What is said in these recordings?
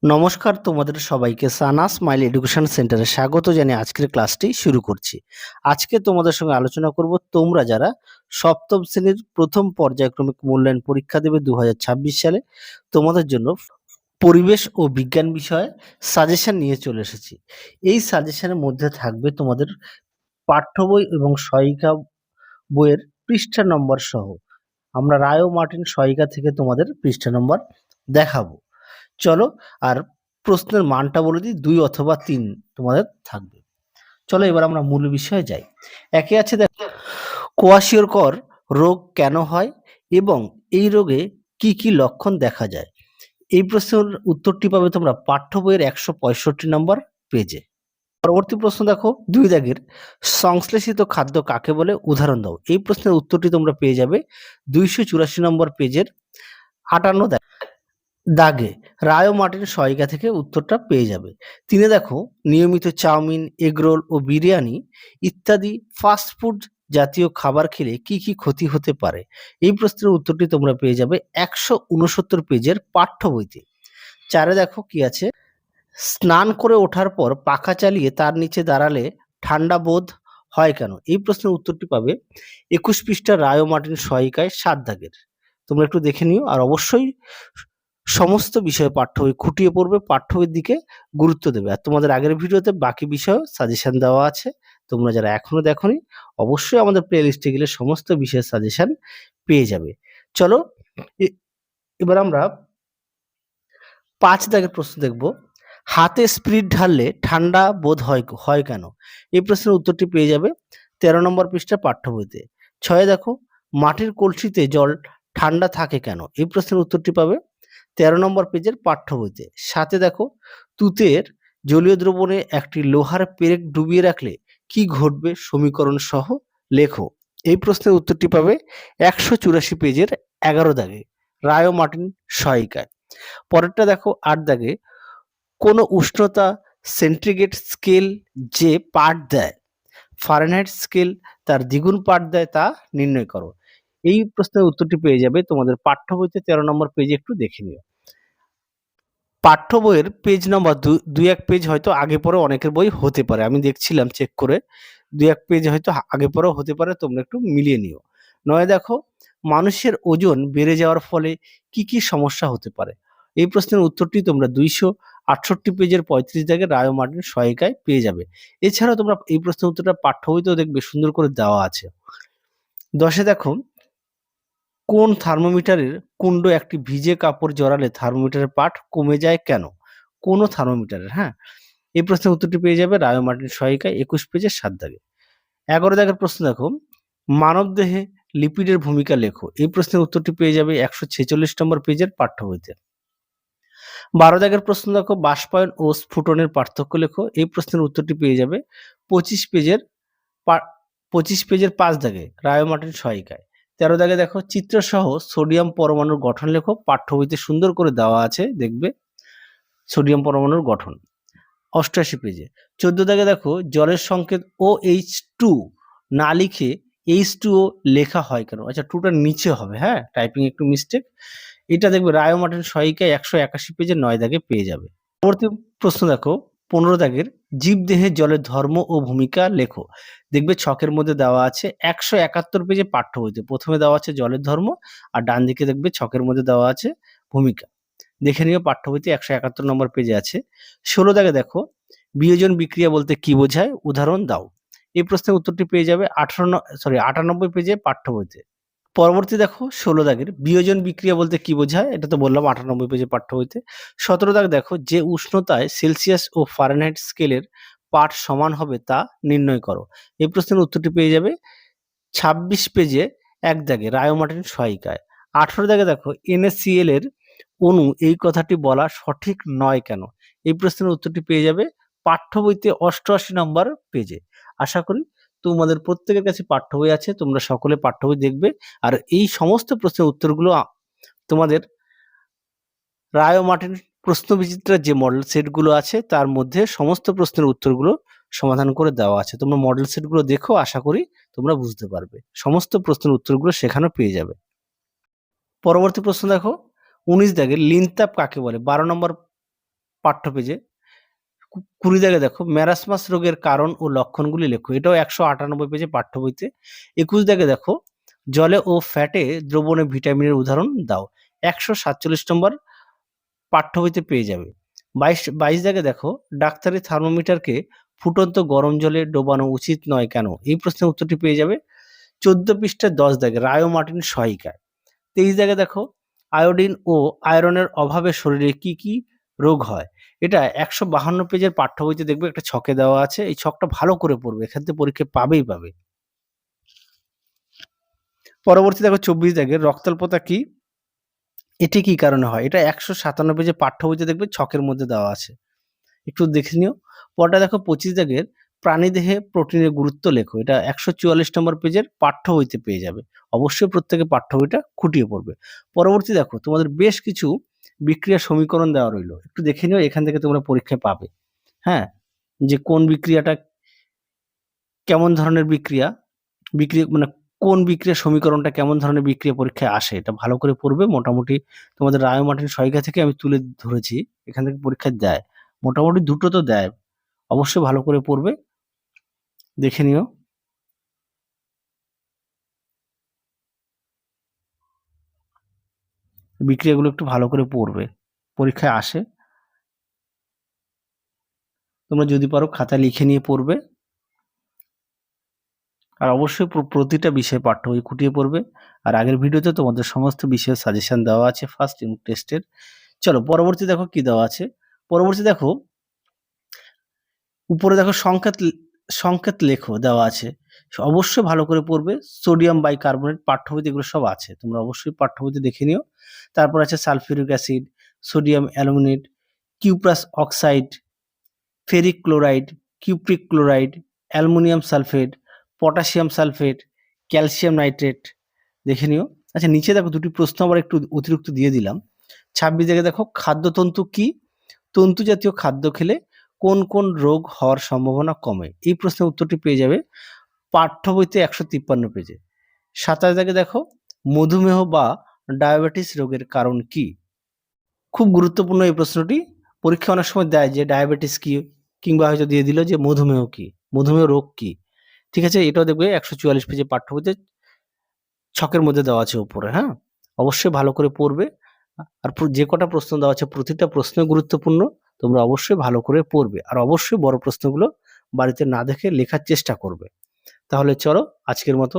নমস্কার, তোমাদের সবাইকে সানা স্মাইল এডুকেশন সেন্টারে স্বাগত জানিয়ে আজকের ক্লাসটি শুরু করছি। আজকে তোমাদের সঙ্গে আলোচনা করব তোমরা যারা সপ্তম শ্রেণীর প্রথম পর্যায়ক্রমিক মূল্যায়ন পরীক্ষা দেবে 2026 সালে, তোমাদের জন্য পরিবেশ ও বিজ্ঞান বিষয়ে সাজেশন নিয়ে চলে এসেছি। এই সাজেশনের মধ্যে থাকবে তোমাদের পাঠ্য বই এবং সহায়িকা বইয়ের পৃষ্ঠা নম্বর সহ। আমরা রায় ও মার্টিন সহায়িকা থেকে তোমাদের পৃষ্ঠা নম্বর দেখাবো। চলো, আর প্রশ্নের মানটা বলে দিই, 2 অথবা 3 তোমাদের থাকবে। চলো এবার আমরা মূল বিষয়ে যাই। একে আছে দেখো, কোয়াশিয়রকর রোগ কেন হয় এবং এই রোগে কি কি লক্ষণ দেখা যায়। এই প্রশ্নের উত্তরটি পাবে তোমরা পাঠ্য বইয়ের 165 নম্বর পেজে। পরবর্তী প্রশ্ন দেখো, 2 দাগের সংশ্লেষিত খাদ্য কাকে বলে, উদাহরণ দাও। এই প্রশ্নের উত্তরটি তোমরা পেয়ে যাবে 284 নম্বর পেজের 58 দাগে রায় ও মার্টিন সহায়িকা থেকে উত্তরটা পেয়ে যাবে। 3 দেখো, নিয়মিত চাউমিন, এগরোল ও বিরিয়ানি ইত্যাদি ফাস্টফুড জাতীয় খাবার খেলে কি কি ক্ষতি হতে পারে। এই প্রশ্নের উত্তরটি তোমরা পেয়ে যাবে 169 পেজের পাঠ্য বইতে। 4 দেখো কি আছে, স্নান করে ওঠার পর পাখা চালিয়ে তার নিচে দাঁড়ালে ঠান্ডা বোধ হয় কেন। এই প্রশ্নের উত্তরটি পাবে 21 পৃষ্ঠা রায় ও মার্টিন সহায়িকায় 7 দাগের। তোমরা একটু দেখে নিও, আর অবশ্যই সমস্ত বিষয়ে পাঠ্য বই খুঁটিয়ে পড়বে, পাঠ্য বইয়ের দিকে গুরুত্ব দেবে। আর তোমাদের আগের ভিডিওতে বাকি বিষয়েও সাজেশন দেওয়া আছে, তোমরা যারা এখনো দেখোনি অবশ্যই আমাদের প্লে লিস্টে গেলে সমস্ত বিষয়ের সাজেশন পেয়ে যাবে। চলো এবার আমরা 5 দাগের প্রশ্ন দেখব, হাতে স্পিরিট ঢাললে ঠান্ডা বোধ হয় কেন। এই প্রশ্নের উত্তরটি পেয়ে যাবে 13 নম্বর পৃষ্ঠা পাঠ্য বইতে। 6 দেখো, মাটির কলসিতে জল ঠান্ডা থাকে কেন। এই প্রশ্নের উত্তরটি পাবে 13 নম্বর পেজের পাঠ্য বইতে। 7 দেখো, তুতের জলীয় দ্রবণে একটি লোহার পেরেক ডুবিয়ে রাখলে কি ঘটবে, সমীকরণ সহ লেখো। এই প্রশ্নের উত্তরটি পাবে 184 পেজের 11 দাগে রায় ও মার্টিন সহায়িকায়। পরেরটা দেখো 8 দাগে, কোন উষ্ণতা সেন্টিগ্রেড স্কেল যে পাঠ দেয়, ফারেনহাইট স্কেল তার দ্বিগুণ পাঠ দেয়, তা নির্ণয় করো। এই প্রশ্নের উত্তরটি পেয়ে যাবে তোমাদের পাঠ্য বইতে 13 নম্বর পেজে, একটু দেখে নিও। পাঠ্য বইয়ের পেজ নাম্বার 2-1 পেজ হয়তো আগে পরে অনেকের বই হতে পারে, আমি দেখছিলাম চেক করে 2-1 পেজ হয়তো আগে পরেও হতে পারে, তোমরা একটু মিলিয়ে নিও। 9 দেখো, মানুষের ওজন বেড়ে যাওয়ার ফলে কি কি সমস্যা হতে পারে। এই প্রশ্নের উত্তরটি তোমরা 268 পেজের 35 দাগে রায় ও মার্টিন সহায়িকায় পেয়ে যাবে। এছাড়াও তোমরা এই প্রশ্নের উত্তরটা পাঠ্য বইতেও দেখবে সুন্দর করে দেওয়া আছে। 10 দেখো, কোন থার্মোমিটারের কুণ্ড একটি ভিজে কাপড় জড়ালে থার্মোমিটারের পাঠ কমে যায় কেন। কোন থার্মোমিটারের, হ্যাঁ। এই প্রশ্নের উত্তরটি পেয়ে যাবে রায় ও মার্টিন সহায়িকায় 21 পেজের 7 দাগে। 11 দাগের প্রশ্ন দেখো, মানবদেহে লিপিডের ভূমিকা লেখো। এই প্রশ্নের উত্তরটি পেয়ে যাবে 146 নম্বর পেজের পাঠ্য বইতে। 12 দাগের প্রশ্ন দেখো, বাষ্পায়ন ও স্ফুটনের পার্থক্য লেখো। এই প্রশ্নের উত্তরটি পেয়ে যাবে 25 পেজের 5 দাগে রায় ও মার্টিন সহায়িকায়। 13 দাগে দেখো, চিত্রসহ সোডিয়াম পরমাণুর গঠন লেখো। পাঠ্য বইতে সুন্দর করে দেওয়া আছে, দেখবে সোডিয়াম পরমাণুর গঠন 88 পেজে। 14 দাগে দেখো, জলের সংকেত OH2 না লিখে H2O লেখা হয় কেন। আচ্ছা, 2টা নিচে হবে, হ্যাঁ, টাইপিং একটু মিস্টেক। এটা দেখবে রায় ও মার্টিন সহায়িকায় 181 পেজের 9 দাগে পেয়ে যাবে। পরবর্তী প্রশ্ন দেখো, 15 দাগের জীবদেহে জলের ধর্ম ও ভূমিকা লেখো। দেখবে ছকের মধ্যে দেওয়া আছে 171 পেজে পাঠ্য বইতে। প্রথমে দেওয়া আছে জলের ধর্ম, আর ডান দিকে দেখবে ছকের মধ্যে দেওয়া আছে ভূমিকা। দেখে নিও, পাঠ্য বইতে 171 নম্বর পেজে আছে। 16 দাগে দেখো, বিয়োজন বিক্রিয়া বলতে কি বোঝায়, উদাহরণ দাও। এই প্রশ্নের উত্তরটি পেয়ে যাবে 98 পেজে পাঠ্য বইতে। পরবর্তী দেখো 16 দাগের বিয়োজন বিক্রিয়া বলতে কি বোঝায়, এটা তো বললাম 98 পেজে পাঠ্য বইতে। 17 দাগ দেখো, যে উষ্ণতায় সেলসিয়াস ও ফারেনহাইট স্কেলের পাঠ সমান হবে তা নির্ণয় করো। এই প্রশ্নের উত্তরটি পেয়ে যাবে 26 পেজে 1 দাগে রায় ও মার্টিন সহায়িকায়। 18 দাগে দেখো, NaCl এর অণু এই কথাটি বলা সঠিক নয় কেন। এই প্রশ্নের উত্তরটি পেয়ে যাবে পাঠ্য বইতে 88 নম্বর পেজে। আশা করি তোমাদের প্রত্যেকের কাছে পাঠ্য বই আছে, তোমরা সকলে পাঠ্য বই দেখবে, আর এই সমস্ত প্রশ্নের উত্তরগুলো তোমাদের রায় ও মার্টিন প্রশ্নবিচিত্রার যে মডেল সেটগুলো আছে তার মধ্যে সমস্ত প্রশ্নের উত্তরগুলো সমাধান করে দেওয়া আছে। তোমরা মডেল সেটগুলো দেখো, আশা করি তোমরা বুঝতে পারবে। সমস্ত প্রশ্নের উত্তরগুলো সেখানে পেয়ে যাবে। পরবর্তী প্রশ্ন দেখো, 19 দাগের লিনতাপ কাকে বলে। 12 নম্বর পাঠ্য পেজে। 20 দাগে দেখো ম্যারাসমাস রোগের কারণ ও লক্ষণগুলি লেখো, এটাও 198 পেজে পাঠ্য বইতে। 21 দাগে দেখো জলে ও ফ্যাটে দ্রবণে ভিটামিনের উদাহরণ দাও, 147 নম্বর পাঠ্য বইতে পেয়ে যাবে। 22 দাগে দেখো ডাক্তারি থার্মোমিটারকে ফুটন্ত গরম জলে ডোবানো উচিত নয় কেন, এই প্রশ্নের উত্তরটি পেয়ে যাবে 14 পৃষ্ঠায় 10 দাগে রায়ো মার্টিন সহায়িকায়। 23 দাগে দেখো আয়োডিন ও আয়রনের অভাবে শরীরে কি কি রোগ হয়, এটা 152 পেজের পাঠ্য বইতে দেখবে একটা ছকে দেওয়া আছে, এই ছকটা ভালো করে পড়বে, এখান থেকে পরীক্ষা পাবেই পাবে। পরবর্তী দেখো 24 দাগে রক্তাল্পতা কি, এটি কি কারণে হয়, এটা 157 পেজে পাঠ্য বইতে দেখবে ছকের মধ্যে দেওয়া আছে, একটু দেখে নিও। পরটা দেখো 25 দাগের প্রাণীদেহে প্রোটিনের গুরুত্ব লেখো, এটা 144 নম্বর পেজের পাঠ্য বইতে পেয়ে যাবে। অবশ্যই প্রত্যেকে পাঠ্য বইটা খুঁটিয়ে পড়বে। পরবর্তী দেখো তোমাদের বেশ কিছু বিক্রিয়া সমীকরণ দেওয়া রইলো, একটু দেখে নিও, এখান থেকে তোমরা পরীক্ষায় পাবে। হ্যাঁ, যে কোন বিক্রিয়াটা কেমন ধরনের বিক্রিয়া, মানে কোন বিক্রিয়া সমীকরণটা কেমন ধরনের বিক্রিয়া পরীক্ষায় আসে, এটা ভালো করে পড়বে। মোটামুটি তোমাদের রায়ো মার্টিন সহায়িকা থেকে আমি তুলে ধরেছি, এখান থেকে পরীক্ষায় দেয়, মোটামুটি দুটো তো দেয়, অবশ্যই ভালো করে পড়বে, দেখে নিও। বিক্রিয়াগুলো একটু ভালো করে পড়বে, পরীক্ষায় আসে। তোমরা যদি পারো খাতায় লিখে নিয়ে পড়বে, আর অবশ্যই প্রতিটা বিষয় পাঠ্য বই খুঁটিয়ে পড়বে। আর আগের ভিডিওতে তোমাদের সমস্ত বিষয়ের সাজেশন দেওয়া আছে ফার্স্ট ইউনিট টেস্টের। চলো পরবর্তী দেখো কি দেওয়া আছে। পরবর্তী দেখো উপরে দেখো সংকেত লেখো দেওয়া আছে, অবশ্যই ভালো করে পড়বে। সোডিয়াম বাইকার্বনেট পাঠ্য বইতে এগুলো সব আছে, তোমরা অবশ্যই পাঠ্য বইতে দেখে নিও। তারপর আছে sulphuric acid, sodium aluminate, cuprous oxide, ferric chloride, cupric chloride, aluminium sulphate, potassium sulphate, calcium nitrate, দেখে নিও। আচ্ছা নিচে দেখো দুটি প্রশ্ন আবার একটু অতিরিক্ত দিয়ে দিলাম। 26 জায়গায় দেখো খাদ্যতন্তু কি, তন্তু জাতীয় খাদ্য খেলে কোন কোন রোগ হওয়ার সম্ভাবনা কমে, এই প্রশ্নের উত্তরটি পেয়ে যাবে পাঠ্য বইতে 153 পেজে। 27 জায়গায় দেখো মধুমেহ বা ডায়াবেটিস রোগের কারণ কি, খুব গুরুত্বপূর্ণ এই প্রশ্নটি, পরীক্ষা অনেক সময় দেয় যে ডায়াবেটিস কি, কিংবা হয়তো দিয়ে দিল যে মধুমেহ কি, মধুমেহ রোগ কি। ঠিক আছে, এটাও দেখবে 144 পেজে পাঠ্য বইতে ছকের মধ্যে দেওয়া আছে উপরে। হ্যাঁ, অবশ্যই ভালো করে পড়বে। আর যে কটা প্রশ্ন দেওয়া আছে প্রতিটা প্রশ্ন গুরুত্বপূর্ণ, তোমরা অবশ্যই ভালো করে পড়বে। আর অবশ্যই বড় প্রশ্নগুলো বাড়িতে না দেখে লেখার চেষ্টা করবে। তাহলে চলো আজকের মতো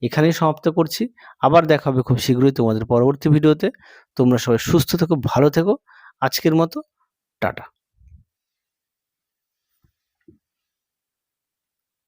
এখানেই সমাপ্ত করছি। আবার দেখা হবে খুব শীঘ্রই তোমাদের পরবর্তী ভিডিওতে। তোমরা সবাই সুস্থ থেকো, ভালো থেকো। আজকের মতো টাটা।